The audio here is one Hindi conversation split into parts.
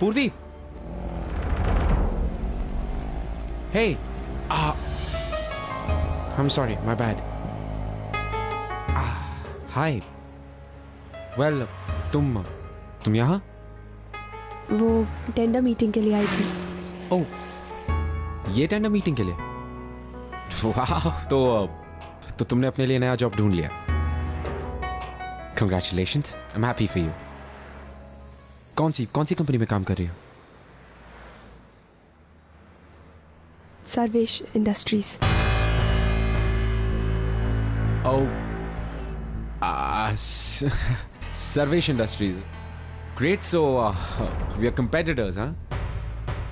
पूर्वी, hey, I'm sorry, my bad. Hi. Well, तुम यहाँ? वो टेंडर मीटिंग के लिए आई थी। ओह, ये टेंडर मीटिंग के लिए? वाह, तो तुमने अपने लिए नया जॉब ढूंढ लिया। Congratulations, I'm happy for you. कौन सी कंपनी में काम कर रही हो? Sarvesh industries. Oh, Sarvesh Industries. Great, so we are competitors, huh?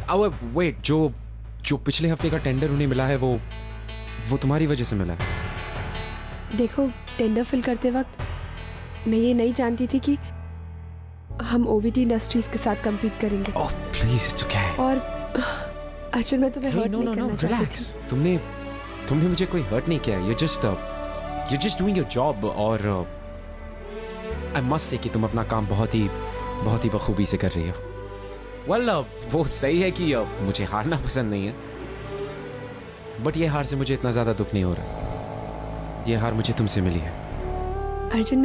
Oh, wait, जो पिछले हफ्ते का टेंडर उन्हें मिला है वो तुम्हारी वजह से मिला है। देखो, टेंडर फिल करते वक्त मैं ये नहीं जानती थी कि हम ओवीटी इंडस्ट्रीज के साथ compete करेंगे। Oh, please, it's okay. और अर्जुन, मैं तुम्हें हर्ट नहीं करना चाहती थी। तुमने मुझे कोई हर्ट नहीं किया। You're just doing your job और I must say कि तुम अपना काम बहुत ही बखूबी से कर रही हो। Well, वो सही है कि मुझे हारना पसंद नहीं है, बट ये हार से मुझे इतना ज्यादा दुख नहीं हो रहा। ये हार मुझे तुमसे मिली है। अर्जुन,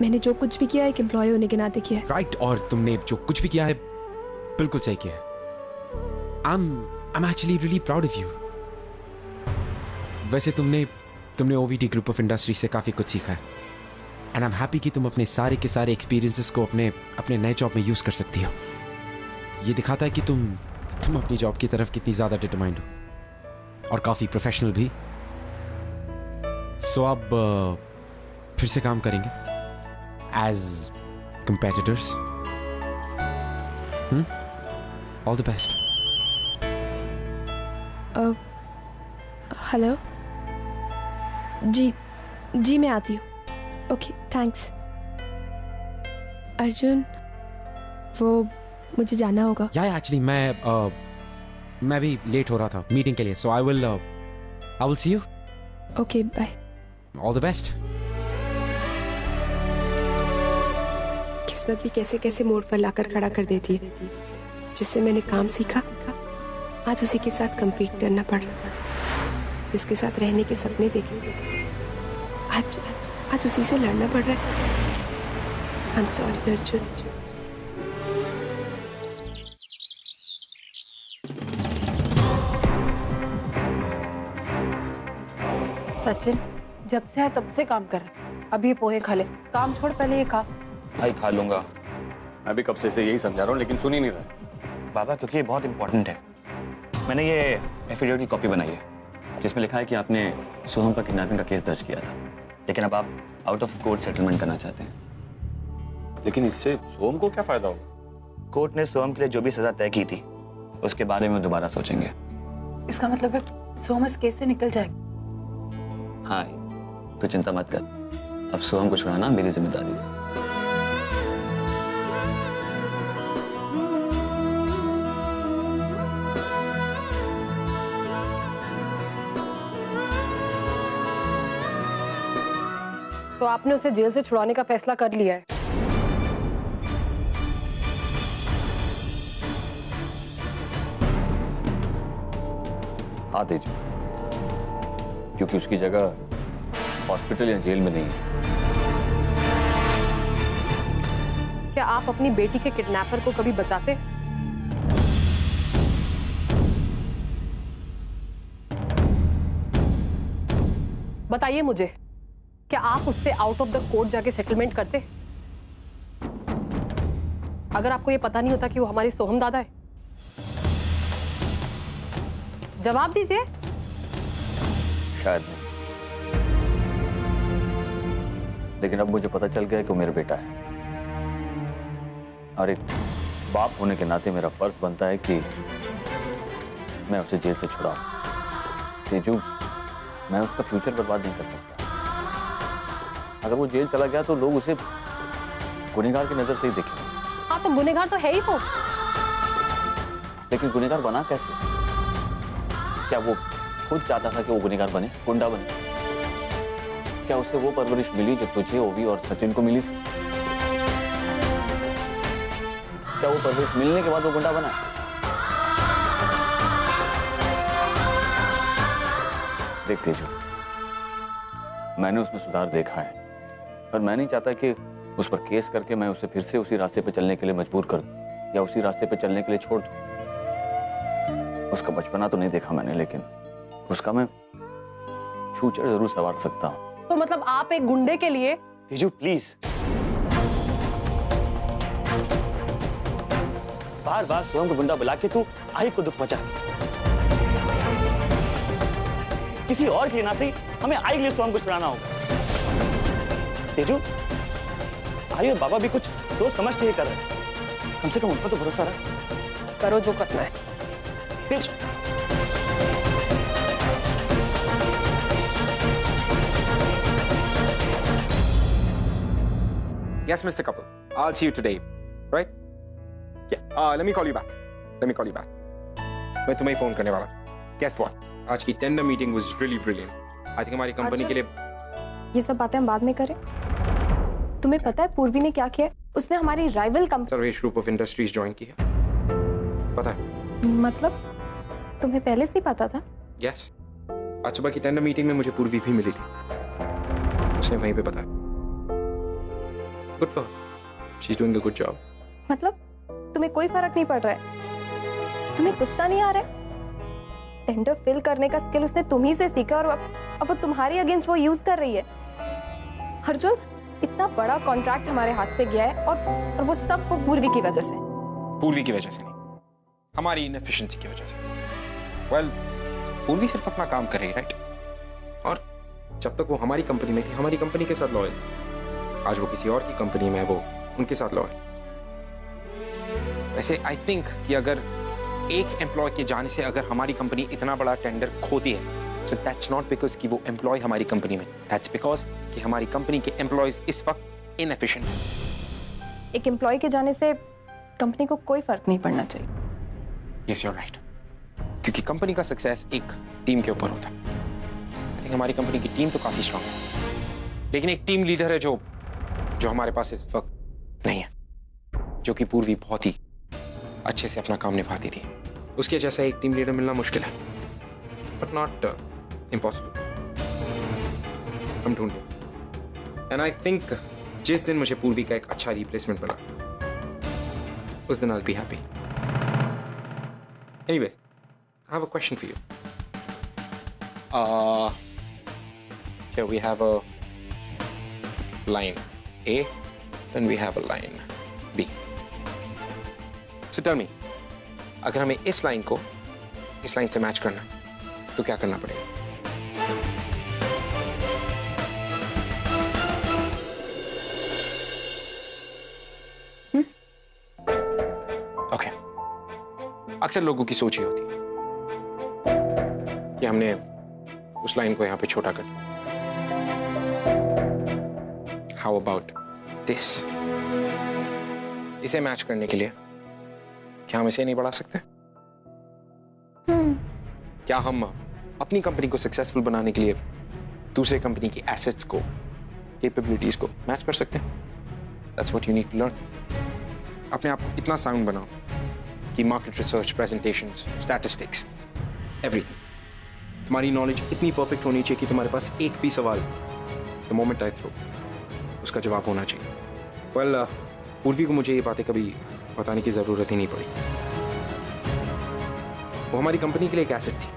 मैंने जो कुछ भी किया एक एम्प्लॉय होने के नाते किया है। राइट, और तुमने जो कुछ भी किया है बिल्कुल सही किया है। I'm actually really proud of you. वैसे तुमने OVT ग्रुप ऑफ इंडस्ट्री से काफी कुछ सीखा है, एंड आई एम हैप्पी कि तुम अपने सारे के सारे एक्सपीरियंसेस को अपने नए जॉब में यूज कर सकती हो। ये दिखाता है कि तुम अपनी जॉब की तरफ कितनी ज्यादा डिटरमाइंड हो, और काफी प्रोफेशनल भी। सो अब फिर से काम करेंगे as competitors. All the best. Hello. जी मैं आती हूँ। Okay, thanks. अर्जुन, वो मुझे जाना होगा। या एक्चुअली मैं भी लेट हो रहा था मीटिंग के लिए, so I will see you. Okay, bye. All the best. किस्मत भी कैसे कैसे मोड़ पर लाकर खड़ा कर देती है। जिससे मैंने काम सीखा, आज उसी के साथ compete करना पड़ रहा। जिसके साथ रहने के सपने देखे, आज उसी से लड़ना पड़ रहा है। I'm sorry, Arjun. सचिन जब से है तब से काम कर रहा है। अब ये पोहे खा ले, काम छोड़, पहले ये खा। भाई खा लूंगा। मैं भी कब से इसे यही समझा रहा हूँ, लेकिन सुन ही नहीं रहा। बाबा, क्योंकि ये बहुत इंपॉर्टेंट है। मैंने ये एफिडेविट की कॉपी बनाई है, जिसमें लिखा है कि आपने सोहम पर किडनैपिंग का केस दर्ज किया था, लेकिन अब आप आउट ऑफ कोर्ट सेटलमेंट करना चाहते हैं। लेकिन इससे सोहम को क्या फायदा होगा? कोर्ट ने सोहम के लिए जो भी सजा तय की थी, उसके बारे में दोबारा सोचेंगे। इसका मतलब है सोहम इस केस से निकल जाएगा। हाँ, तो चिंता मत कर, अब सोहम को छुड़ाना मेरी जिम्मेदारी है। तो आपने उसे जेल से छुड़ाने का फैसला कर लिया है? हाँ तेज, क्योंकि उसकी जगह हॉस्पिटल या जेल में नहीं है। क्या आप अपनी बेटी के किडनैपर को कभी बचाते? बताइए मुझे, क्या आप उससे आउट ऑफ द कोर्ट जाके सेटलमेंट करते? अगर आपको ये पता नहीं होता कि वो हमारी सोहम दादा है? जवाब दीजिए। शायद नहीं, लेकिन अब मुझे पता चल गया कि वो मेरा बेटा है, और एक बाप होने के नाते मेरा फर्ज बनता है कि मैं उसे जेल से छुड़ाऊं। तेजू, मैं उसका फ्यूचर बर्बाद नहीं कर सकता। अगर वो जेल चला गया तो लोग उसे गुनहगार की नजर से ही देखेंगे। हाँ, तो गुनहगार तो है ही वो। लेकिन गुनहगार बना कैसे? क्या वो खुद चाहता था कि वो गुनहगार बने, गुंडा बने? क्या उसे वो परवरिश मिली जो तुझे, ओवी और सचिन को मिली थी? क्या वो परवेश मिलने के बाद वो गुंडा बना? देख तेजू, मैंने उसमें सुधार देखा है, पर मैं नहीं चाहता कि उस पर केस करके मैं उसे फिर से उसी रास्ते पे चलने के लिए मजबूर कर दूं या उसी रास्ते पे चलने के लिए छोड़ दूं। उसका बचपना तो नहीं देखा मैंने, लेकिन उसका मैं फ्यूचर जरूर संवार सकता हूं। तो मतलब आप एक गुंडे के लिए? तेजू प्लीज, बार बार सोहम को गुंडा बुला के तू आई को दुख पहुंचा। किसी और के लिए ना सही, हमें आई के लिए सोहम को छुड़ाना होगा। तेजू, भाई और बाबा भी कुछ दोस्त समझ के ही कर रहे, कम से कम उन पर तो भरोसा रहा। करो जो करना है। Tezu, Yes, Mr. Couple. I'll see you today, right? Yeah. Let me call you back. मैं तुम्हें फोन करने वाला। Guess what? आज की tender meeting was really brilliant. I think हमारी कंपनी के लिए। ये सब बातें हम बाद में करें। तुम्हें पता है पूर्वी ने क्या किया? उसने हमारी rival company Sarvesh group of industries join की है। पता है? मतलब तुम्हें पहले से ही पता था? Yes. आज सुबह की टेंडर मीटिंग में मुझे पूर्वी भी मिली थी। उसने वहीं पे बताया। Good for her. She's doing a good job. मतलब तुम्हें कोई फर्क नहीं पड़ रहा है? तुम्हें गुस्सा नहीं आ रहा है? टेंडर फिल करने का स्किल उसने तुम ही से सीखा और अब वो तुम्हारी अगेंस्ट वो यूज कर रही है। अर्जुन, इतना बड़ा कॉन्ट्रैक्ट हमारे हाथ से गया है और वो सब वो पूर्वी की वजह से। पूर्वी की वजह से नहीं, हमारी इनएफिशिएंसी की वजह से। Well, पूर्वी सिर्फ अपना काम कर रही है, राइट? और जब तक वो हमारी कंपनी में थी, हमारी कंपनी के साथ लॉयल थी। आज वो किसी और की कंपनी में है, वो उनके साथ लॉयल। वैसे आई थिंक कि अगर एक एम्प्लॉय के जाने से अगर हमारी कंपनी इतना बड़ा टेंडर खोती है, so that's not because कि वो एम्प्लॉय हमारी कंपनी में, that's because कि हमारी कंपनी के एम्प्लॉयज इस वक्त इनएफिशिएंट हैं। एक एम्प्लॉय के जाने से कंपनी को कोई फर्क नहीं पड़ना चाहिए। Yes, you're right. क्योंकि कंपनी का सक्सेस एक टीम के ऊपर होता है। आई थिंक हमारी कंपनी की टीम तो काफी स्ट्रांग है, लेकिन एक टीम लीडर है जो हमारे पास इस वक्त नहीं है, जो कि पूर्वी बहुत ही अच्छे से अपना काम निभाती थी। उसके जैसा एक टीम लीडर मिलना मुश्किल है, बट नॉट इम्पॉसिबल। हम ढूंढें। एंड आई थिंक जिस दिन मुझे पूर्वी का एक अच्छा रिप्लेसमेंट मिला, उस दिन I will be happy. Anyways, I have a question for you. Here we have a line A, then we have a line B. So tell me, अगर हमें इस लाइन को इस लाइन से मैच करना तो क्या करना पड़ेगा? Okay. अक्सर लोगों की सोच ही होती है कि हमने उस लाइन को यहां पे छोटा कर दिया। How about this? इसे मैच करने के लिए क्या हम इसे नहीं बढ़ा सकते? क्या हम अपनी कंपनी को सक्सेसफुल बनाने के लिए दूसरे कंपनी की एसेट्स को, कैपेबिलिटीज को मैच कर सकते हैं? That's what you need to learn. अपने आप को इतना साउंड बनाओ कि market research, presentations, statistics, everything, तुम्हारी नॉलेज इतनी परफेक्ट होनी चाहिए कि तुम्हारे पास एक भी सवाल द मोमेंट आई थ्रो उसका जवाब होना चाहिए। वेल, पूर्वी को मुझे ये बातें कभी बताने की जरूरत ही नहीं पड़ी। वो हमारी कंपनी के लिए एक एसेट थी,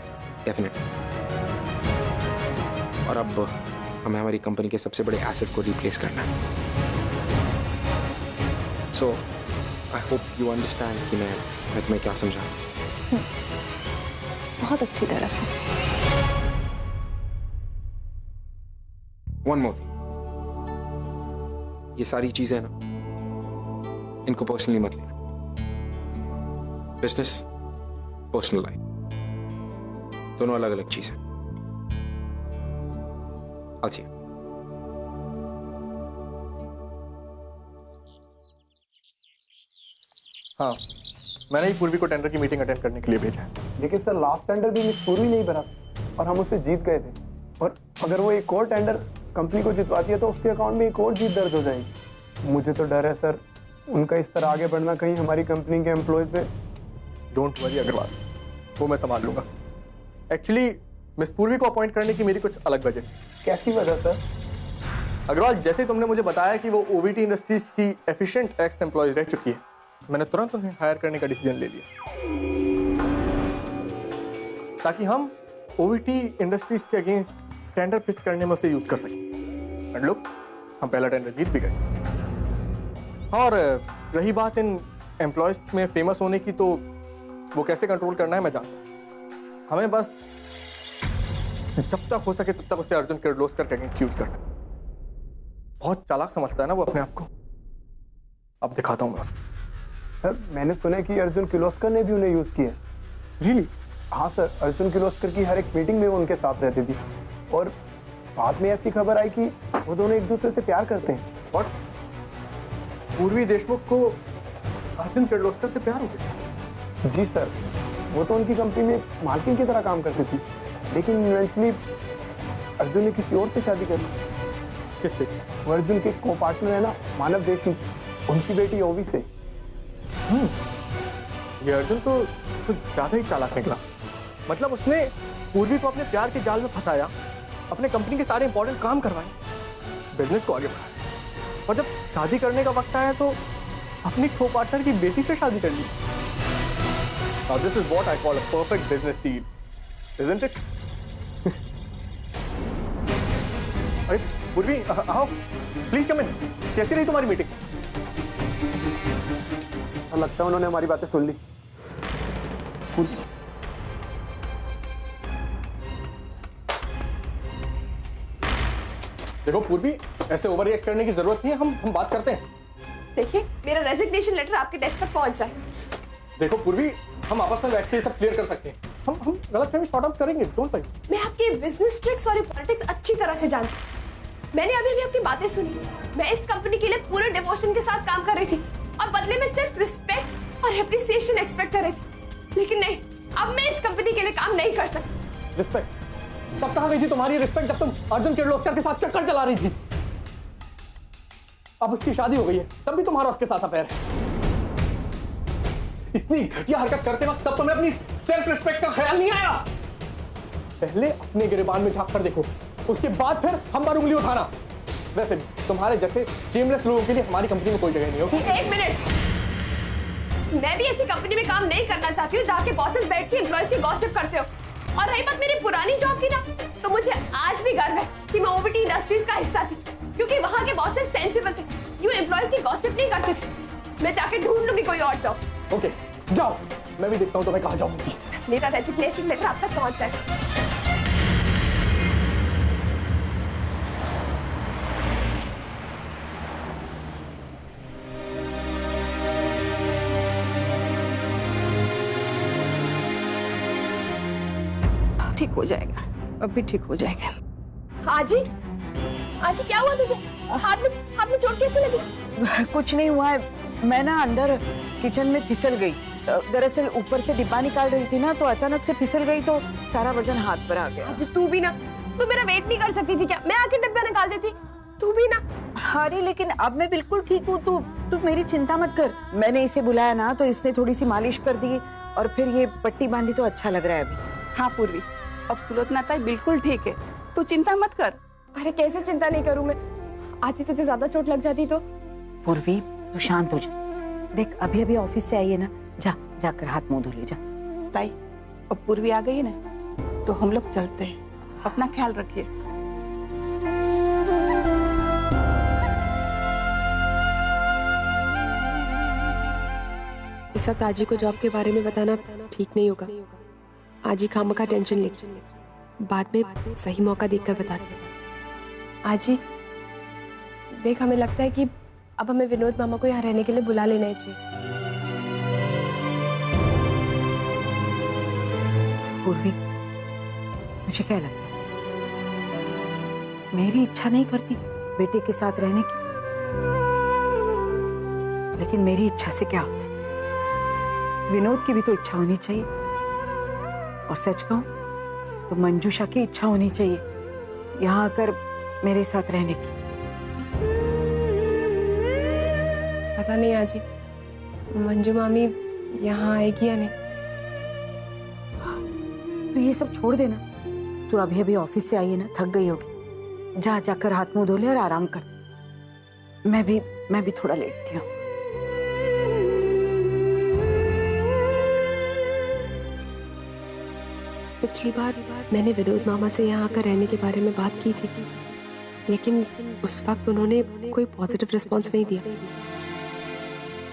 डेफिनेटली, और अब हमें हमारी कंपनी के सबसे बड़े एसेट को रिप्लेस करना है। सो आई होप यू अंडरस्टैंड कि मैं तुम्हें क्या समझा। बहुत अच्छी तरह से। वन मोर थिंग, ये सारी चीजें ना, इनको पर्सनली मत लेना। बिजनेस, पर्सनल लाइफ, दोनों अलग अलग चीज है। अच्छी। हाँ, मैंने ही पूर्वी को टेंडर की मीटिंग अटेंड करने के लिए भेजा है। लेकिन सर लास्ट टेंडर भी मिस पूर्वी नहीं भरा और हम उससे जीत गए थे, और अगर वो एक और टेंडर कंपनी को जितवाती है तो उसके अकाउंट में एक और जीत दर्ज हो जाएगी। मुझे तो डर है सर उनका इस तरह आगे बढ़ना कहीं हमारी कंपनी के एम्प्लॉयज पे। डोंट वरी अग्रवाल, वो मैं संभाल लूंगा। एक्चुअली मिस पूर्वी को अपॉइंट करने की मेरी कुछ अलग वजह। कैसी वजह सर? अग्रवाल, जैसे तुमने मुझे बताया कि वो ओवीटी इंडस्ट्रीज की एफिशिएंट एक्स एम्प्लॉयज रह चुकी है, मैंने तुरंत उन्हें हायर करने का डिसीजन ले लिया ताकि हम ओवीटी इंडस्ट्रीज के अगेंस्ट टेंडर पिच करने में उसे यूज कर सकें। एंड लुक, हम पहला टेंडर जीत भी गए। और रही बात इन एम्प्लॉयज में फेमस होने की, तो वो कैसे कंट्रोल करना है मैं जानता हूं। हमें बस जब तक हो सके तब तक उसे अर्जुन किर्लोस्कर के अगेंस्ट यूज करना। बहुत चालाक समझता है ना वो अपने आप को। अब दिखाता हूं मैं उसको। सर मैंने सुना है कि अर्जुन किर्लोस्कर ने भी उन्हें यूज किया। रियली? हाँ सर, अर्जुन किर्लोस्कर की हर एक मीटिंग में वो उनके साथ रहती थी और बाद में ऐसी खबर आई कि वो दोनों एक दूसरे से प्यार करते हैं। और पूर्वी देशमुख को अर्जुन किर्लोस्कर से प्यार हो गया? जी सर, वो तो उनकी कंपनी में मालकिन की तरह काम करती थी, लेकिन इवेंचुअली अर्जुन ने किसी और से शादी कर ली। किससे? वो अर्जुन के को पार्टनर है ना, मानव देशमुख, उनकी बेटी ओवी से। ये अर्जुन तो कुछ ज्यादा ही चालाक निकला। मतलब उसने पूर्वी को अपने प्यार के जाल में फंसाया, अपने कंपनी के सारे इंपॉर्टेंट काम करवाए, बिजनेस को आगे बढ़ाया, और जब शादी करने का वक्त आया तो अपनी को पार्टनर की बेटी से शादी कर ली। Now this is what I call a perfect business deal, isn't it? अरे पूर्वी, आओ, प्लीज कम इन। कैसी रही तुम्हारी मीटिंग? लगता है उन्होंने हमारी बातें सुन ली। देखो पूर्वी, ऐसे ओवर रिएक्ट करने की जरूरत नहीं है, हम बात करते हैं। देखिए, मेरा रेजिग्नेशन लेटर आपके डेस्क तक पहुंच जाएगा। देखो पूर्वी, हम आपस में बैठ के सब क्लियर कर सकते हैं। हम गलतफहमी सॉर्ट आउट करेंगे, डोंट वरी। मैं आपकी बिजनेस ट्रिक्स और पॉलिटिक्स अच्छी तरह से जानती हूँ। मैंने अभी भी आपकी बातें सुनी। मैं इस कंपनी के लिए पूरे डिवोशन के साथ काम कर रही थी और बदले में सिर्फ रिस्पेक्ट और एप्रिसिएशन एक्सपेक्ट कर रही थी, लेकिन नहीं, अब मैं इस कंपनी के लिए काम नहीं कर सकती। रिस्पेक्ट? तब कहाँ गई थी तुम्हारी रिस्पेक्ट जब तुम अर्जुन किर्लोस्कर के साथ चक्कर चला रही थी? अब उसकी शादी हो गई है, तब भी तुम्हारा उसके साथ अफेयर है। इतनी घटिया हरकत करते वक्त तब तुम्हें अपनी सेल्फ रिस्पेक्ट का ख्याल नहीं आया? पहले अपने गिरेबान में झांक कर देखो, उसके बाद फिर हम पर उंगली उठाना। वैसे भी तुम्हारे जैसे शेमलेस लोगों के लिए हमारी कंपनी में कोई जगह नहीं होगी। एक मिनट, मैं भी ऐसी कंपनी में काम नहीं करना चाहती हूँ जहाँ के बॉसेस बैठ के एम्प्लॉयज की गॉसिप करते हो। और रही बात मेरी पुरानी जॉब की ना, तो मुझे आज भी गर्व है कि मैं ओवीटी इंडस्ट्रीज का हिस्सा थी, क्योंकि वहाँ के बॉसेस सेंसिबल थे, यूं एम्प्लॉयज की गॉसिप नहीं करते थे। मैं जाके ढूंढ लूंगी कोई और जॉब। ओके, जाओ, मैं भी देखता हूँ तुम्हें कहाँ जाऊंगी। मेरा रेजिग्नेशन लेटर आप तक पहुँच जाए। ठीक हो जाएगा, अब भी ठीक हो जाएगा। आजी, आजी क्या हुआ तुझे? हाथ में चोट कैसे लगी? कुछ नहीं हुआ है, मैं ना अंदर किचन में फिसल गई। दरअसल ऊपर से डिब्बा निकाल रही थी ना, तो अचानक से फिसल गई तो सारा वजन हाथ पर आ गया। आजी तू भी ना, तू मेरा वेट नहीं कर सकती थी क्या? मैं आके डिब्बा निकाल देती। तू भी ना। अरे लेकिन अब मैं बिल्कुल ठीक हूँ, तू मेरी चिंता मत कर। मैंने इसे बुलाया ना तो इसने थोड़ी सी मालिश कर दी और फिर ये पट्टी बांधी तो अच्छा लग रहा है अभी। हाँ पूर्वी, अब सुलोचना ताई बिल्कुल ठीक है, तू चिंता मत कर। अरे कैसे चिंता नहीं करूं मैं? आज ही तुझे ज्यादा चोट लग जाती तो। पूर्वी तू शांत हो जा, देख अभी अभी ऑफिस से आई है ना, जाकर हाथ मुंह धो ले जा। ताई अब पूर्वी आ गई है ना, तो हम लोग चलते हैं, अपना ख्याल रखिए। इस वक्त आजी को जॉब के बारे में बताना ठीक नहीं होगा। आजी खामखा टेंशन ले, बाद में सही मौका देखकर बताती। आजी देख, हमें लगता है कि अब हमें विनोद मामा को यहाँ रहने के लिए बुला लेना चाहिए। पूर्वी मुझे क्या लगता है, मेरी इच्छा नहीं करती बेटे के साथ रहने की, लेकिन मेरी इच्छा से क्या होता है, विनोद की भी तो इच्छा होनी चाहिए। और सच कहूं तो मंजूषा की इच्छा होनी चाहिए यहाँ आकर मेरे साथ रहने की। पता नहीं आजी, मंजू मामी यहाँ आएगी या नहीं। तो ये सब छोड़ देना। तू अभी अभी ऑफिस से आई है ना, थक गई होगी। जा जाकर हाथ मुंह धो ले और आराम कर। मैं भी थोड़ा लेटती हूँ। पिछली बार मैंने विनोद मामा से यहाँ आकर रहने के बारे में बात की थी, लेकिन उस वक्त उन्होंने कोई पॉजिटिव रिस्पॉन्स नहीं दिया।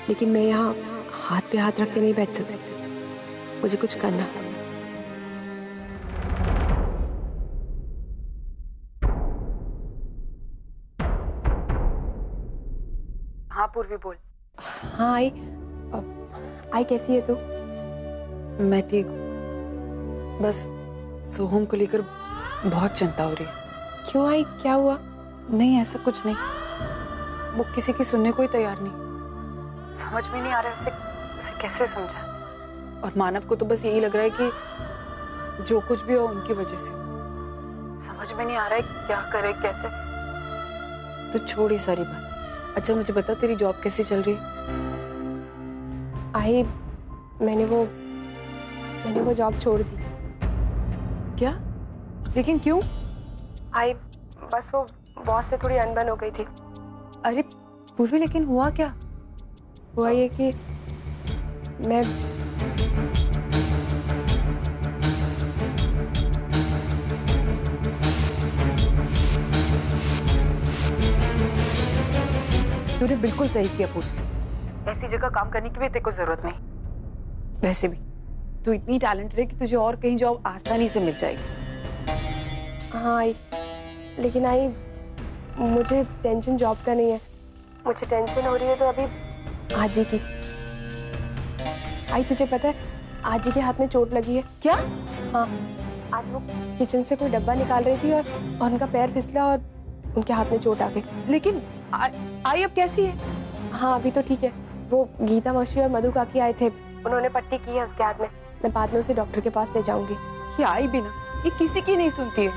लेकिन मैं यहाँ हाथ पे हाथ रख के नहीं बैठ सकती, मुझे कुछ करना। हाँ पूर्वी बोल। हाँ आई कैसी है तू? मैं ठीक हूँ, बस सोहम को लेकर बहुत चिंता हो रही है। क्यों आई, क्या हुआ? नहीं ऐसा कुछ नहीं, वो किसी की सुनने को ही तैयार नहीं। समझ में नहीं आ रहा है उसे कैसे समझा। और मानव को तो बस यही लग रहा है कि जो कुछ भी हो उनकी वजह से। समझ में नहीं आ रहा है क्या करे कैसे। तो छोड़ ये सारी बात। अच्छा मुझे बता, तेरी जॉब कैसी चल रही है? आई मैंने वो जॉब छोड़ दी। क्या? लेकिन क्यों? आई बस वो बॉस से थोड़ी अनबन हो गई थी। अरे पूर्वी, लेकिन हुआ क्या? हुआ ये कि मैं तूने बिल्कुल सही किया पूर्वी। ऐसी जगह काम करने की भी तेरे को जरूरत नहीं। वैसे भी तू इतनी टैलेंटेड है कि तुझे और कहीं जॉब आसानी से मिल जाएगी। हाँ आई, लेकिन आई मुझे टेंशन जॉब का नहीं है, मुझे टेंशन हो रही है तो अभी आजी की। आई तुझे पता है आजी के हाथ में चोट लगी है। क्या? हाँ, आज वो किचन से कोई डब्बा निकाल रही थी और उनका पैर फिसला और उनके हाथ में चोट आ गई। लेकिन आई अब कैसी है? हाँ अभी तो ठीक है। वो गीता मौसी और मधु काकी आए थे, उन्होंने पट्टी की है उसके हाथ में। मैं बाद में उसे डॉक्टर के पास ले जाऊंगी। ये आई भी ना, ये किसी की नहीं सुनती है।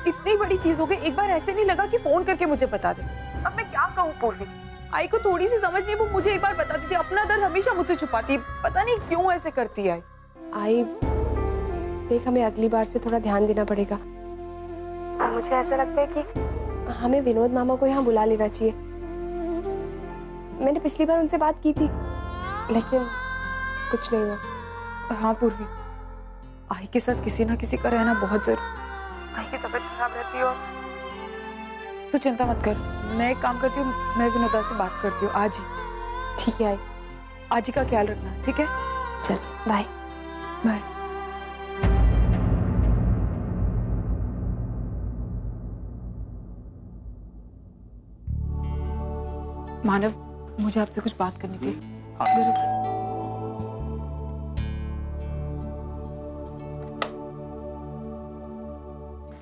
इतनी बड़ी चीज हो गई, एक बार ऐसे नहीं लगा कि फोन करके मुझे बता दे। अब मैं क्या कहूँ पूर्वी, आई को थोड़ी सी समझ नहीं, वो मुझे एक बार बताती थी। अपना दर्द हमेशा मुझसे छुपाती है, पता नहीं क्यों ऐसे करती है। आई देख, हमें अगली बार से थोड़ा ध्यान देना पड़ेगा। मुझे ऐसा लगता है कि हमें विनोद मामा को यहाँ बुला लेना चाहिए। मैंने पिछली बार उनसे बात की थी लेकिन कुछ नहीं हुआ। हाँ पूर्वी, आई के साथ किसी ना किसी का रहना बहुत जरूरी। आई की तबीयत खराब रहती है। तो चिंता मत कर, मैं एक काम करती हूँ, मैं विनोदा से बात करती हूँ आज ही। ठीक है आई, आज ही का ख्याल रखना, ठीक है? चल बाय बाय। मानव, मुझे आपसे कुछ बात करनी थी।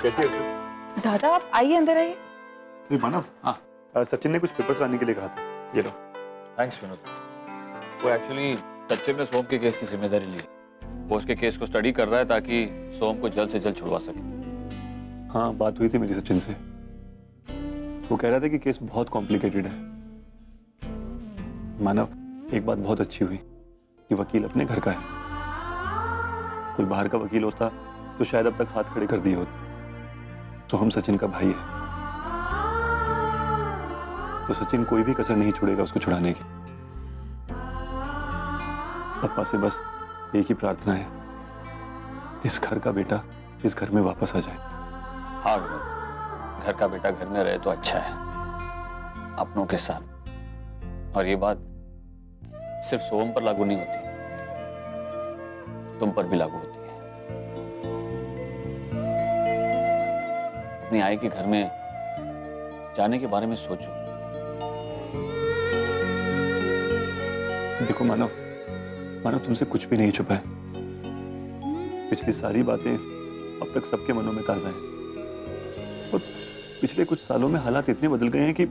कैसी है? दादा आप आइए, अंदर आइए। नहीं मानव, हाँ सचिन ने कुछ पेपर्स लाने के लिए कहा था, ये लो। थैंक्स विनोद। वो एक्चुअली सचिन ने सोम के केस की जिम्मेदारी ली। वो उसके केस को स्टडी कर रहा है ताकि सोम को जल्द से जल्द छुड़वा सके। हाँ बात हुई थी मेरी सचिन से। वो कह रहा था कि केस बहुत कॉम्प्लिकेटेड है। मानव, एक बात बहुत अच्छी हुई कि वकील अपने घर का है। कोई बाहर का वकील होता तो शायद अब तक हाथ खड़े कर दिए होते। तो हम सचिन का भाई है, तो सचिन कोई भी कसर नहीं छोड़ेगा उसको छुड़ाने की। पापा से बस एक ही प्रार्थना है, इस घर का बेटा इस घर में वापस आ जाए। हाँ विनोद, घर का बेटा घर में रहे तो अच्छा है, अपनों के साथ। और ये बात सिर्फ सोम पर लागू नहीं होती, तुम पर भी लागू होती है। अपनी आई के घर में जाने के बारे में सोचो। देखो मानव, तुमसे कुछ भी नहीं छुपा है। पिछली सारी बातें अब तक सबके मनों में ताजा हैं। और पिछले कुछ सालों में हालात इतने बदल गए हैं कि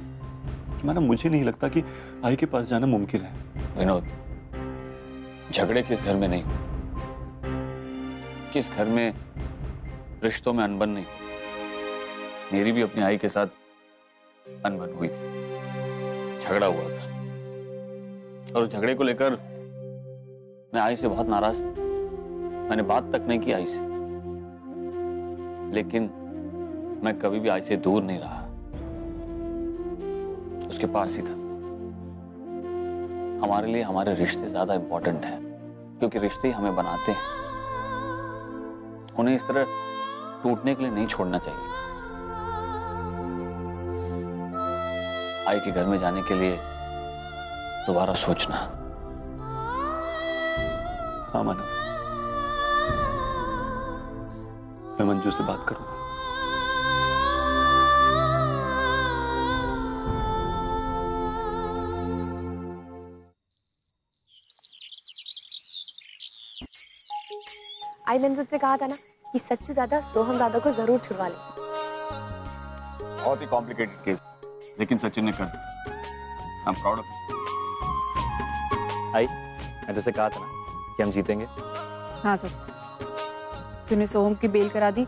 मानव मुझे नहीं लगता कि आई के पास जाना मुमकिन है। विनोद, झगड़े किस घर में नहीं, किस घर में रिश्तों में अनबन नहीं। मेरी भी अपनी आई के साथ अनबन हुई थी, झगड़ा हुआ था और उस झगड़े को लेकर मैं आई से बहुत नाराज था। मैंने बात तक नहीं की आई से, लेकिन मैं कभी भी आई से दूर नहीं रहा, उसके पास ही था। हमारे लिए हमारे रिश्ते ज्यादा इंपॉर्टेंट हैं, क्योंकि रिश्ते ही हमें बनाते हैं। उन्हें इस तरह टूटने के लिए नहीं छोड़ना चाहिए। आई के घर में जाने के लिए दोबारा सोचना। हाँ मानव, मैं मंजू से बात करूंगा। आई मैंने तुझसे कहा था ना कि सच्चू दादा सोहम दादा को जरूर छुड़वा ले। बहुत ही कॉम्प्लिकेटेड केस, लेकिन सचिन ने कर दिया। I am proud of you. I, मैं जैसे कहा था ना कि हम जीतेंगे। हाँ सर, तूने सोहम की बेल करा दी,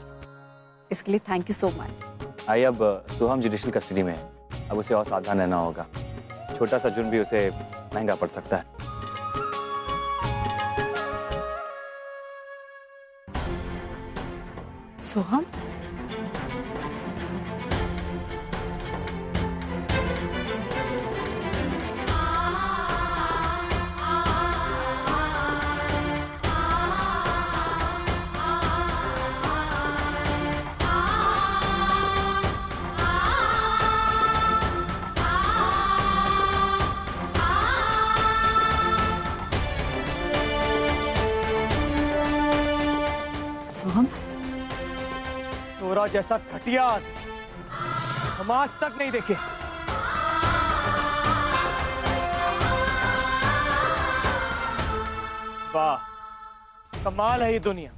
इसके लिए थैंक यू सो मच। आई, अब सोहम जुडिशियल कस्टडी में है, अब उसे और सावधान रहना होगा। छोटा सा जुर्म भी उसे महंगा पड़ सकता है। सोहम, सोहम, तोरा जैसा घटिया हम आज तक नहीं देखे। वाह, कमाल है ये दुनिया।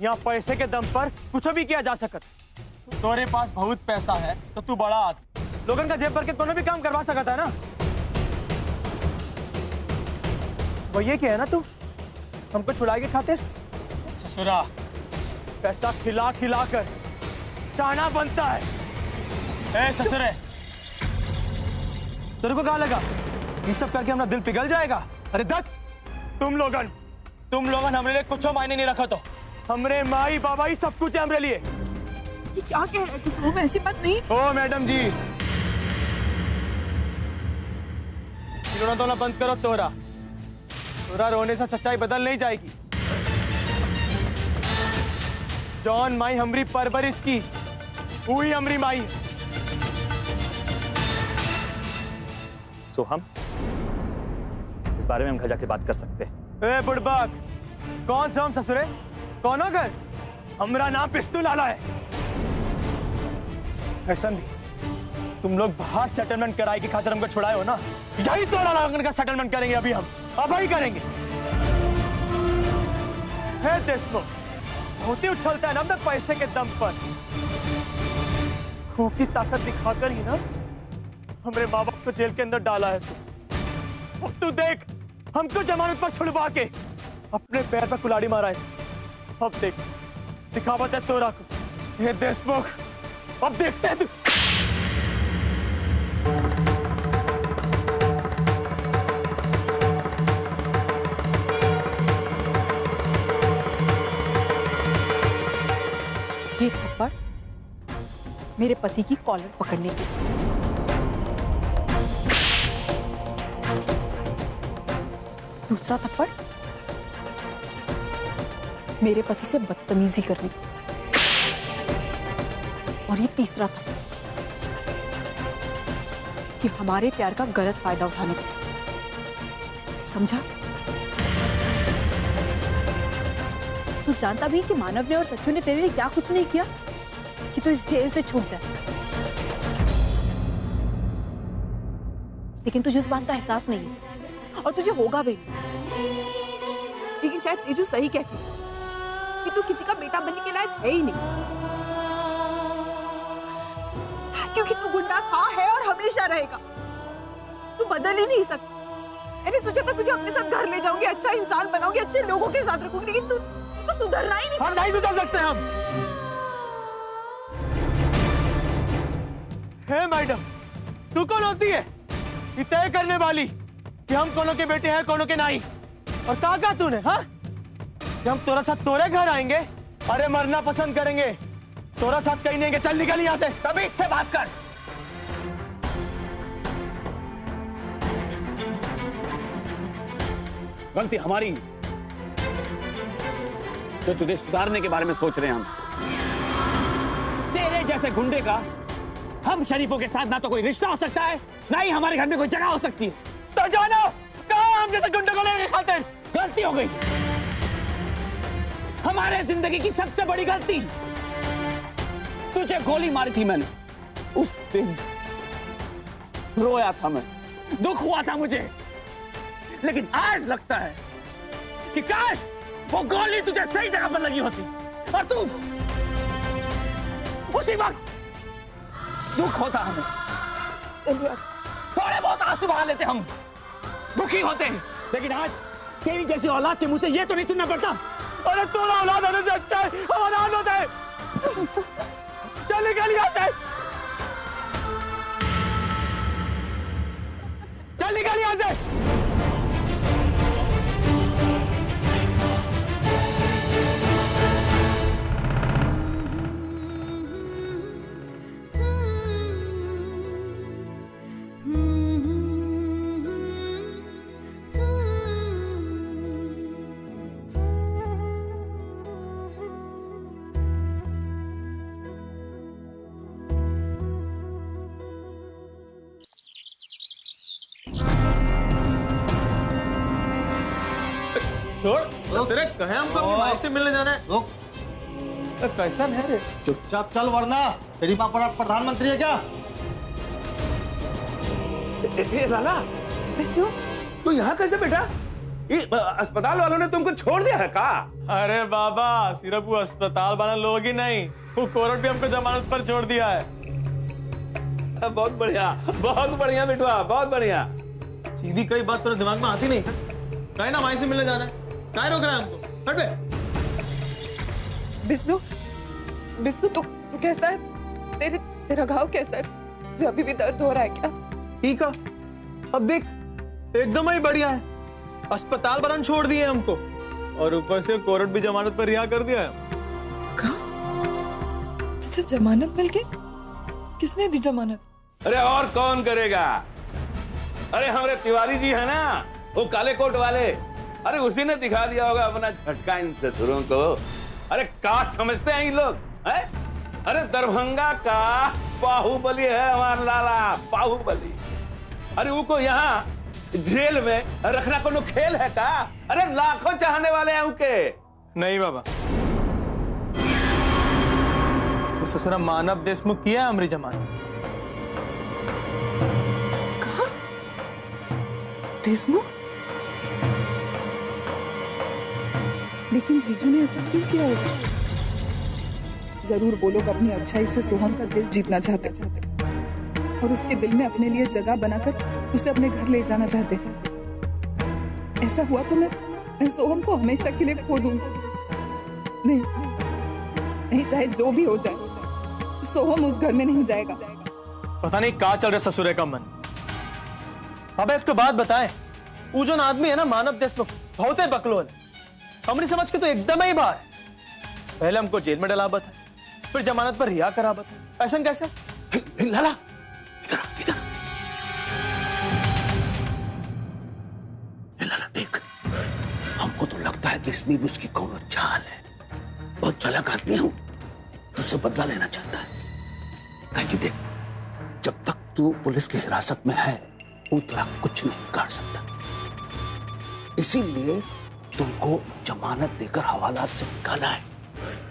यहाँ पैसे के दम पर कुछ भी किया जा सकता। तोरे पास बहुत पैसा है तो तू बड़ा आदमी, लोगन का जेब भर के तूने भी काम करवा सकता है ना। वो ये क्या है ना, तू हमको छुड़ाए के खातिर ससुरा पैसा खिला खिला कर चाना बनता है। ए ससुरे, तेरे को कहाँ लगा ये सब करके हमारा दिल पिघल जाएगा? अरे दत्त, तुम लोगन हमरे लिए कुछ मायने नहीं रखा। तो हमरे माई बाबा ही सब कुछ है हमरे लिए। ये क्या कह रहे हो? सोहम ऐसी बात नहीं। ओ मैडम जी, रोना धोना बंद करो। तोरा रोने से सच्चाई बदल नहीं जाएगी। जॉन माई हमरी परवरिश की, वही हमरी माई। सोहम, इस बारे में हम घर जाके बात कर सकते हैं। ए बुड़बक, कौन सा हम ससुरे? कौन अगर हमरा नाम पिस्तौल आला है। ऐसा नहीं, तुम लोग बाहर सेटलमेंट कराए की खातिर हमको छुड़ाए हो ना, यही तो का सेटलमेंट करेंगे अभी हम, अब ही करेंगे। है देशमुख, बहुत ही उछलता है ना अपने पैसे के दम पर। खूब की ताकत दिखाकर ही ना हमरे माँ बाप को जेल के अंदर डाला है तू। अब तू देख, हमको जमानत पर छुड़वा के अपने पैर पर कुल्हाड़ी मारा है। अब देख, दिखावत है तोरा को। ये देशमुख, अब देखते हैं तू। ये थप्पड़ मेरे पति की कॉलर पकड़ने के लिए, दूसरा थप्पड़ मेरे पति से बदतमीजी करने की, और ये तीसरा थप्पड़ कि हमारे प्यार का गलत फायदा उठाने का। समझा? तू जानता भी कि मानव ने और सच्चू ने तेरे लिए क्या कुछ नहीं किया कि तू इस जेल से छूट जाए, लेकिन तुझे उस बात का एहसास नहीं है और तुझे होगा भी नहीं। लेकिन शायद तेजू सही कहती है कि तू किसी का बेटा बनने के लायक है ही नहीं, क्योंकि तू गुंडा था, है और हमेशा रहेगा। तू बदल ही नहीं सकता। मैंने सोचा था तुझे अपने साथ घर ले जाऊंगी, अच्छा इंसान बनाऊंगी, अच्छे लोगों के साथ रखूंगी, लेकिन तू तो सुधरना ही नहीं। हम नहीं सुधर सकते हम। हे मैडम, तू कौन होती है ये तय करने वाली कि हम कौनों के बेटे हैं कौनों के नहीं। और कहा तूने हाँ कि हम तोरा साथ तोरे घर आएंगे? अरे मरना पसंद करेंगे, तोरा साथ कहीं नहीं। चल निकल यहाँ से, तभी इससे बात कर। गलती हमारी जो तुझे सुधारने के बारे में सोच रहे हैं हम। तेरे जैसे गुंडे का हम शरीफों के साथ ना तो कोई रिश्ता हो सकता है, ना ही हमारे घर में कोई जगह हो सकती है। तो जानो कहाँ हम जैसे गुंडे को लेके खाते हैं? गलती हो गई, हमारे जिंदगी की सबसे बड़ी गलती। तुझे गोली मारी थी मैंने, उस दिन रोया था मैं, दुख हुआ था मुझे, लेकिन आज लगता है कि काश वो गोली तुझे सही जगह पर लगी होती और तू उसी वक्त। दुख होता हमें, चलिए थोड़े बहुत आंसू बहा लेते हम, दुखी होते हैं, लेकिन आज तेरी जैसी औलाद के मुंह से ये तो नहीं सुनना पड़ता। अरे तोरा औलाद होने से अच्छा है हमारा हाल होता है। चल निकल यहाँ से, चल निकल यहाँ से। छोड़ कहे हमको अपनी माँ से मिलने जाना है। कैसा है रे? चुपचाप चल वरना तेरी माँ प्रधानमंत्री है क्या? लाला तू यहाँ कैसे बेटा? ये अस्पताल वालों ने तुमको छोड़ दिया है का? अरे बाबा सिर्फ वो अस्पताल वाला लोग ही नहीं, वो कोर्ट भी हमको जमानत पर छोड़ दिया है। बहुत बढ़िया बेटवा, बहुत बढ़िया। सीधी कई बात तेरे दिमाग में आती नहीं है। कहे ना माई से मिलने जाना है, कहे रोक रहा है हमको? हट बे। बिस्नू तू कैसा है? तेरा घाव कैसा है? जो अभी भी दर्द हो रहा है क्या? ठीक है, अब देख एकदम ही बढ़िया है। अस्पताल बरन छोड़ दिए हमको और ऊपर से कोर्ट भी जमानत पर रिहा कर दिया है। अच्छा जमानत मिल गई? किसने दी जमानत? अरे और कौन करेगा? अरे हमारे तिवारी जी है ना, वो काले कोट वाले, अरे उसी ने दिखा दिया होगा अपना झटका इन ससुरों को। अरे क्या समझते हैं ये लोग है? अरे दरभंगा का बाहुबली है हमारा लाला, बाहुबली। अरे वो को यहाँ जेल में रखना कोनो खेल है का? अरे लाखों चाहने वाले हैं उनके। नहीं बाबा, वो ससुरा मानव देशमुख किया है हमारी जमानत। कहा? देशमुख? लेकिन जीजू ने ऐसा क्यों किया होगा? जरूर वो लोग अपनी अच्छाई से सोहम का दिल जीतना चाहते और उसके दिल में अपने लिए जगह बनाकर उसे अपने घर ले जाना चाहते। ऐसा हुआ तो मैं सोहम को हमेशा के लिए खो दूंगा। नहीं, चाहे जो भी हो जाए, सोहम उस घर में नहीं जाएगा। पता नहीं कहाँ चल रहा ससुरे का मन। अब एक तो बात बताए, वो जो आदमी है ना मानव देशमुख, बहुत ही बकलोल है। हमने समझ के तो एकदम ही बाहर है। पहले हमको जेल में डला बता, फिर जमानत पर रिहा करा बता। ऐसा कैसे? लाला इधर लाला देख, हमको तो लगता है कि इसमें भी उसकी कौन चाल है। बहुत चालाक आदमी हूं, तुझसे बदला लेना चाहता है। कह कि देख, जब तक तू पुलिस की हिरासत में है वो तेरा कुछ नहीं कर सकता, इसीलिए तुमको जमानत देकर हवालात से निकाला है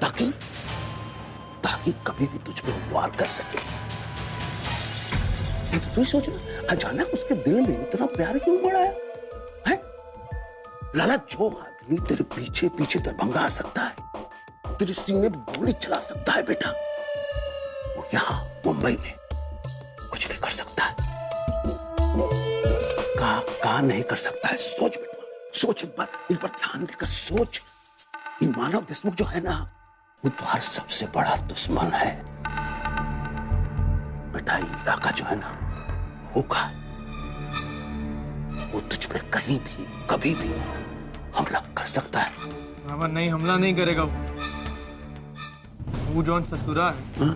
ताकि कभी भी तुझ पे वार कर सके। तो तू सोच ना, अचानक उसके दिल में इतना प्यार क्यों बढ़ा है? लाला, जो आदमी तेरे पीछे पीछे दरभंगा आ सकता है, तेरे सीने में गोली चला सकता है बेटा, वो यहां मुंबई में कुछ भी कर सकता है। कहा नहीं कर सकता है? सोच बेटा, सोच एक बार ध्यान देकर सोच। ये मानव देशमुख जो है ना, वो तुम्हारा सबसे बड़ा दुश्मन है बेटा। ये इलाका जो है ना, होगा वो तुझ पे कहीं भी कभी भी हमला कर सकता है। मामा नहीं, हमला नहीं करेगा वो जौन ससुरा है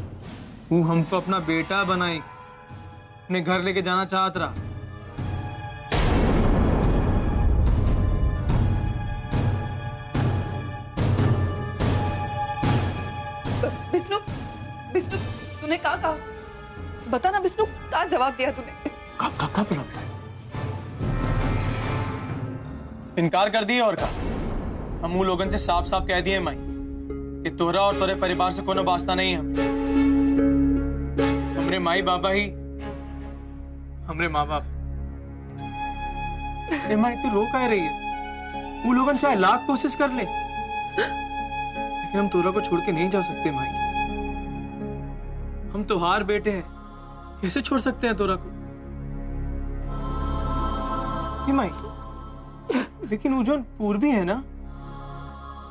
वो हमको अपना बेटा बनाई, अपने घर लेके जाना चाहत रहा। विष्णु, विष्णु तूने कहा बता ना विष्णु, क्या जवाब दिया तूने? कब इनकार कर दिए और का हम वो लोगन से साफ साफ कह दिए माई कि तोरा और तोरे परिवार से कोनो वास्ता नहीं है। हमरे माई बाबा ही हमरे माँ बाप। माई तू रो कह रही है? वो लोगन चाहे लाख कोशिश कर ले लेकिन हम तोरा को छोड़ के नहीं जा सकते माई। हम तोहार बेटे हैं, कैसे छोड़ सकते हैं तोरा को? माई लेकिन वो जो पूर्वी है ना,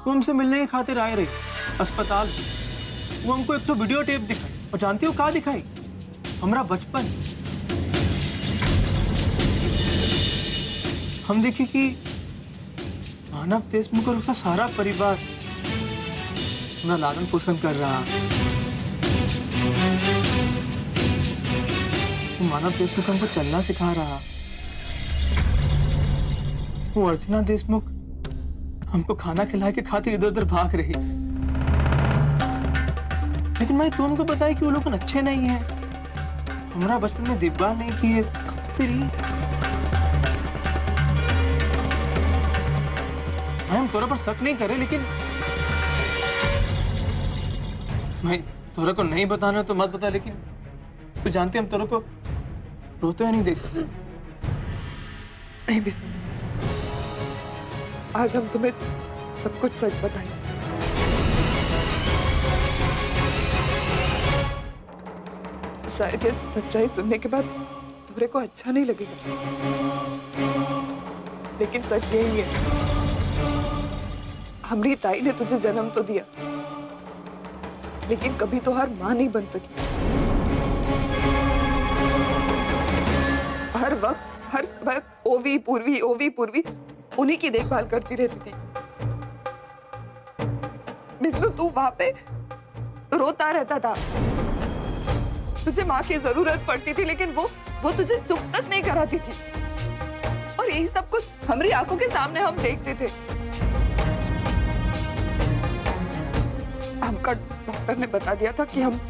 वो हमसे मिलने की खातिर आए रही अस्पताल। वो हमको एक तो वीडियो टेप दिखाई, और जानती हो कहाँ दिखाई? हमारा बचपन। हम देखे कि मानव देशमुख और उसका सारा परिवार हमारा लालन पोषण कर रहा। मानव देशमुख हमको चलना सिखा रहा। वो अर्चना देशमुख हमको खाना खिला के खातिर इधर उधर भाग रही। लेकिन मैं तो हमको बताया कि वो लोग अच्छे नहीं है, हमारा बचपन में देखभाल नहीं किए। हम तोरा पर शक नहीं करे, लेकिन मैं तोरा को नहीं बताना तो मत बता, लेकिन तू जानते हम तोरा को रोते हुए नहीं देख सकते। नहीं विष्णु, आज हम तुम्हें सब कुछ सच बताएंगे। शायद ये सच्चाई सुनने के बाद तोरे को अच्छा नहीं लगेगा, लेकिन सच यही है, हमारी ताई ने तुझे जन्म तो दिया लेकिन कभी तो हर मां नहीं बन सकी। हर वक्त हर समय ओवी पूर्वी उन्हीं की देखभाल करती रहती थी। विष्णु तू वहां पे रोता रहता था, तुझे माँ की जरूरत पड़ती थी, लेकिन वो तुझे चुप तक नहीं कराती थी। और यही सब कुछ हमारी आंखों के सामने हम देखते थे। हमका डॉक्टर ने बता दिया था कि हम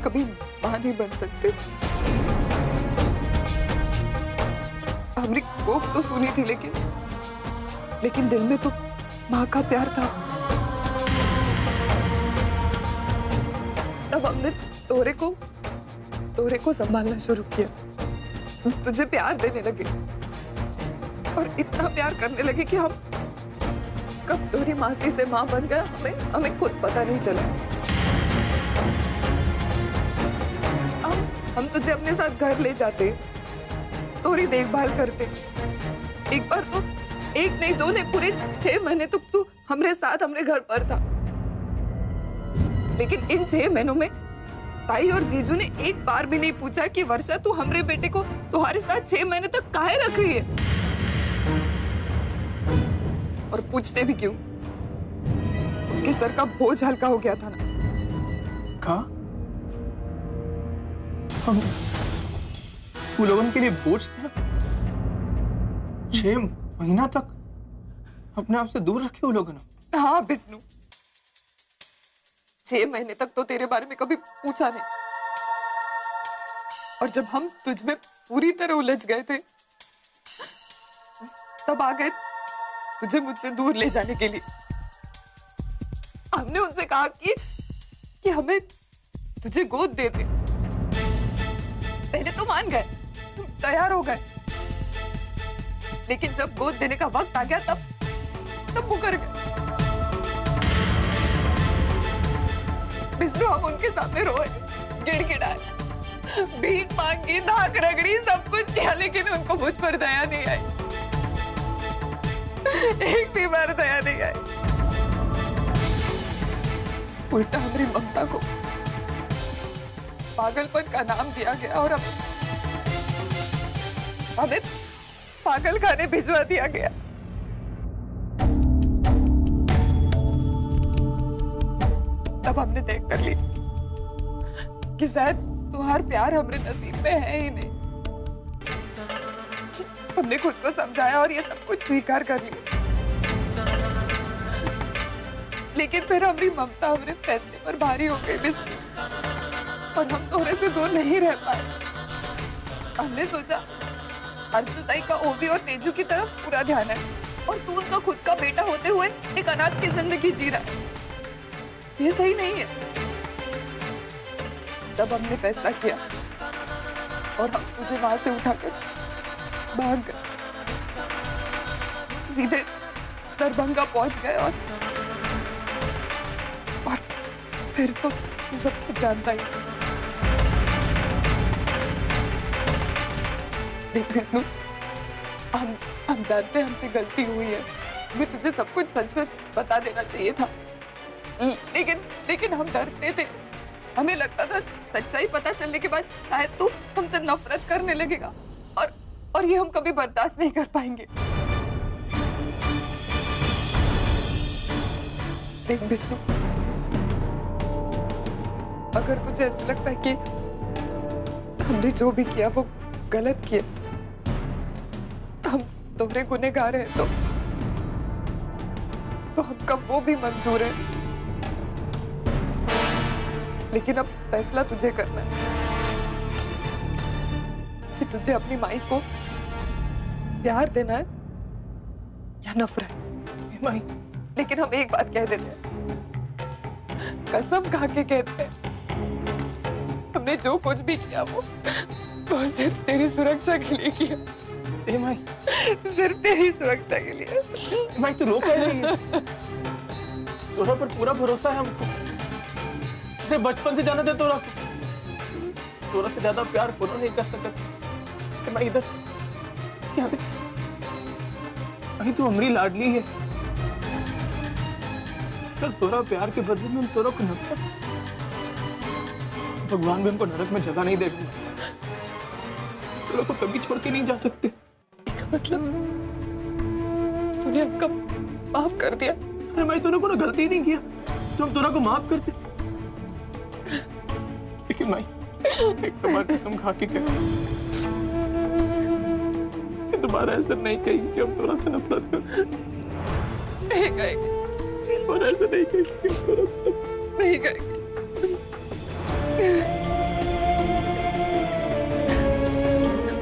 कभी मां नहीं बन सकते। हमारी कोख तो सुनी थी, लेकिन दिल में तो माँ का प्यार था। तब हमने तोरे को संभालना शुरू किया, तुझे प्यार देने लगे और इतना प्यार करने लगे कि हम कब तोरी मासी से माँ बन गया हमें खुद पता नहीं चला। हम तुझे अपने साथ घर ले जाते, तोरी देखभाल करते। एक बार तो एक नहीं दो नहीं पूरे 6 महीने तक तू हमरे साथ हमरे घर पर था। लेकिन इन 6 महीनों में ताई और जीजू ने एक बार भी नहीं पूछा कि वर्षा तू हमरे बेटे को तुम्हारे साथ 6 महीने तक काहे रख रही है। और पूछते भी क्यों? उनके सर का बोझ हल्का हो गया था ना। कहा हम वो लोगों के लिए बोझ था? 6 महीना तक अपने आप से दूर रखे वो लोगों ने। हाँ विष्णु, 6 महीने तक तो तेरे बारे में कभी पूछा नहीं, और जब हम तुझ में पूरी तरह उलझ गए थे तब आ गए तुझे मुझसे दूर ले जाने के लिए। हमने उनसे कहा कि हमें तुझे गोद दे दे। पहले तो मान गए, तैयार हो गए, लेकिन जब गोद देने का वक्त आ गया तब मुकर गए। विष्णु हम उनके सामने रोए, गिड़गिड़ाए, भीख मांगी, नाक रगड़ी, सब कुछ किया, लेकिन उनको मुझ पर दया नहीं आई। एक भी बार दया नहीं आई। उल्टा हमारी ममता को पागलपन का नाम दिया गया और हमें पागल खाने भिजवा दिया गया। तब हमने तय कर ली कि शायद तुम्हारा प्यार हमारे नसीब में है ही नहीं। हमने खुद को समझाया और ये सब कुछ स्वीकार कर लिया, लेकिन फिर हमारी ममता हमारे फैसले पर भारी हो गई बिस्नु, और हम तोहरे से दूर नहीं रह पाए। हमने सोचा अर्जुन ताई का ओवी और तेजू की तरफ पूरा ध्यान है और तू उनका खुद का बेटा होते हुए एक अनाथ की जिंदगी जी रहा है, ये सही नहीं है। तब हमने फैसला किया और हम तुझे वहां से उठाकर भाग गए, सीधे दरभंगा पहुंच गए और फिर तो तू सब कुछ जानता ही। देख विष्णु, हम जानते हैं हमसे गलती हुई है, हमें तुझे सब कुछ सच सच बता देना चाहिए था, लेकिन हम डरते थे। हमें लगता था सच्चाई पता चलने के बाद शायद तू हमसे नफरत करने लगेगा और ये हम कभी बर्दाश्त नहीं कर पाएंगे। देख विष्णु, अगर तुझे ऐसा लगता है कि हमने जो भी किया वो गलत किया, हम तोहरे गुनहगार हैं, तो हमका वो भी मंजूर है, लेकिन अब फैसला तुझे करना है कि तुझे अपनी माई को प्यार देना है या नफरत। माई, लेकिन हम एक बात कह देते हैं, कसम खा के कहते हैं, हमने जो कुछ भी किया वो सिर्फ तेरी सुरक्षा के लिए किया। ए माई, सिर्फ तेरी सुरक्षा के लिए। माई तू रो कह रही है? तोरा पर पूरा भरोसा है हमको, बचपन से जाना था तोरा से ज्यादा प्यार कोनो नहीं कर सकता। मैं इधर यहाँ तू हमारी लाडली है, चल तोरा प्यार के बदले में तोरा को नफरत, भगवान भी हमको नरक में जगह नहीं देगा, तोरा को कभी छोड़ के नहीं जा सकते। मतलब तूने हमको माफ कर दिया? अरे मैं तूने कोई गलती नहीं किया तो हम तोरा को माफ करते, लेकिन मैं एक बार कसम खा के कह, दोबारा ऐसा नहीं कही कि हम तोरा से नफरत कर, नहीं कहेंगे, और ऐसा नहीं कही कि हम तोरा से नहीं कहेंगे।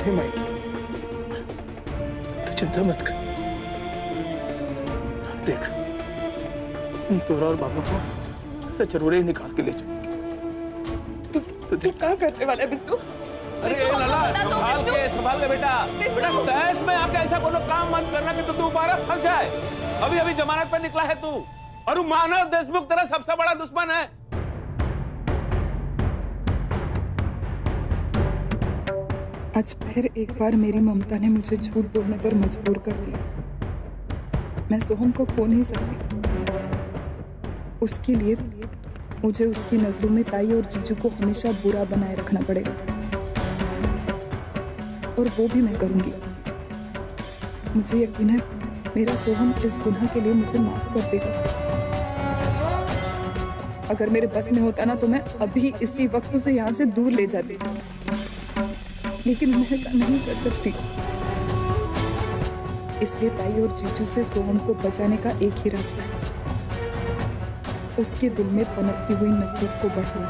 माई, तू चिंता मत कर, देख हम तोरा और बाबा को से जरूर ही निकाल के ले जाएंगे। तू क्या करने वाला है विष्णु? अरे लाला, संभाल के बेटा तहस में आके ऐसा कोनो काम मत करना कि तू दोबारा फंस जाए। अभी अभी जमानत पर निकला है तू, और मानव देशमुख तेरा सबसे बड़ा दुश्मन है। आज फिर एक बार मेरी ममता ने मुझे झूठ बोलने पर मजबूर कर दिया। मैं सोहम को खो नहीं सकती, उसके लिए मुझे उसकी नजरों में ताई और जीजू को हमेशा बुरा बनाए रखना पड़ेगा, और वो भी मैं करूंगी। मुझे यकीन है मेरा सोहम इस गुनाह के लिए मुझे माफ कर देगा। अगर मेरे बस में होता ना तो मैं अभी इसी वक्त उसे यहाँ से दूर ले जाती, लेकिन मैं ऐसा नहीं कर सकती। इसलिए ताई और जीजू से सोहम को बचाने का एक ही रास्ता है, उसके दिल में पनपती हुई नफरत को बढ़ाना,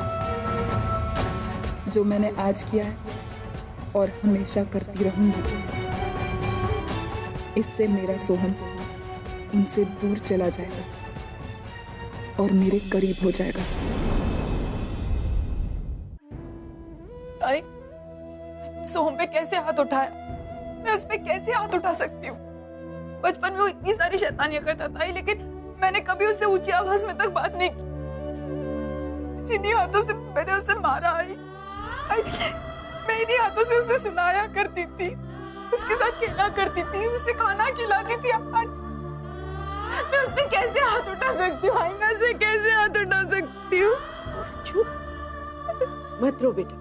जो मैंने आज किया है और हमेशा करती रहूंगी। इससे मेरा सोहम उनसे दूर चला जाएगा और मेरे करीब हो जाएगा। सोहम पे कैसे हाथ उठाया? मैं उस पे कैसे हाथ उठा सकती हूँ? बचपन में वो इतनी सारी शैतानियां करता था, लेकिन मैंने कभी उससे ऊंची आवाज में तक बात नहीं की। जिन्हीं हाथों से मैंने उसे मारा मैं इन्हीं हाथों से उसे सुनाया करती थी, उसके साथ खेला करती थी, उसे खाना खिलाती थी। आज मैं उस पे कैसे हाथ उठा सकती हूँ? मैं उस पे कैसे हाथ उठा सकती हूँ? चुप मत रो बेटा,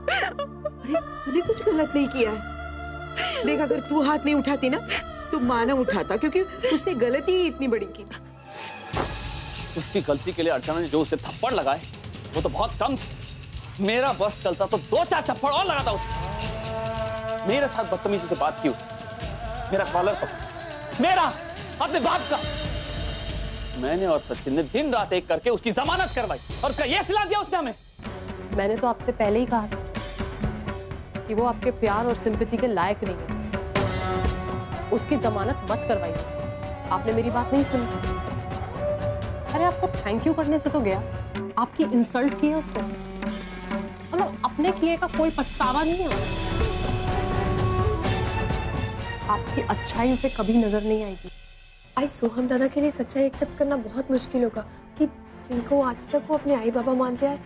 अरे तूने कुछ गलत नहीं किया है। देख अगर तू हाथ नहीं उठाती ना तो मानव उठाता, क्योंकि उसने गलती ही इतनी बड़ी की थी। उसकी गलती के लिए अर्चना ने जो उसे थप्पड़ लगाए वो तो बहुत कम थे। मेरा बस चलता तो 2-4 थप्पड़ और लगाता उसने। मेरे साथ बदतमीजी से बात की उसने, मेरा कॉलर पकड़ा, मेरा अपने बाप का। मैंने और सचिन ने दिन रात एक करके उसकी जमानत करवाई और उसका ये सिला दिया उसने हमें। मैंने तो आपसे पहले ही कहा था कि वो आपके प्यार और सिंपैथी के लायक नहीं है। उसकी जमानत मत करवाइए। आपने मेरी बात नहीं सुनी। अरे आपको थैंक यू करने से तो गया, आपकी इंसल्ट की है उसने। मतलब अपने किए का कोई पछतावा नहीं है। आपकी अच्छाई उसे कभी नजर नहीं आएगी। आई सोहम दादा के लिए सच्चाई एक्सेप्ट करना बहुत मुश्किल होगा कि जिनको आज तक वो अपने आई बाबा मानते हैं,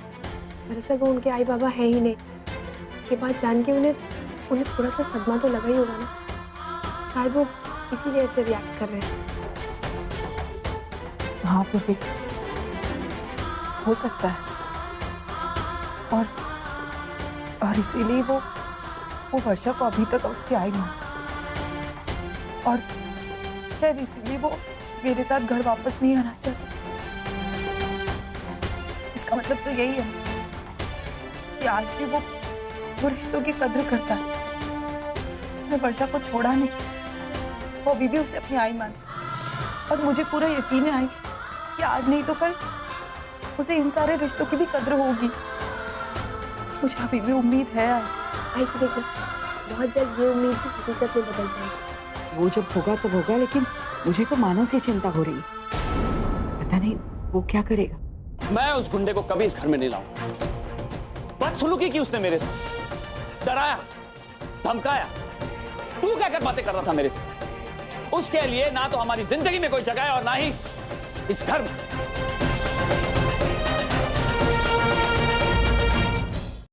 दरअसल वो उनके आई बाबा है ही नहीं। ये बात जान के उन्हें थोड़ा सा सदमा तो लगा ही होगा ना। शायद वो इसीलिए ऐसे रिएक्ट कर रहे हैं। हाँ पूर्वी, हो सकता है ऐसा। और इसीलिए वो वर्षा को अभी तक उसकी आई मान, और शायद इसीलिए वो मेरे साथ घर वापस नहीं आना चाहता। इसका मतलब तो यही है कि आज भी वो रिश्तों की कद्र करता है। उसने वर्षा को छोड़ा नहीं, वो अभी भी उसे अपनी आई मानता। और मुझे पूरा यकीन है कि आज नहीं तो कल उसे इन सारे रिश्तों की भी कद्र होगी। मुझे अभी भी उम्मीद है। आई कि देखो, बहुत जल्द ये उम्मीद भी हकीकत में बदल जाएगी। वो जब होगा तो होगा, लेकिन मुझे तो मानव की चिंता हो रही है। पता नहीं वो क्या करेगा। मैं उस गुंडे को कभी इस घर में नहीं लाऊंगा। बदसलूकी की उसने मेरे से, डराया, धमकाया। तू क्या कर बातें कर रहा था मेरे से? उसके लिए ना तो हमारी जिंदगी में कोई जगह है और ना ही इस घर में।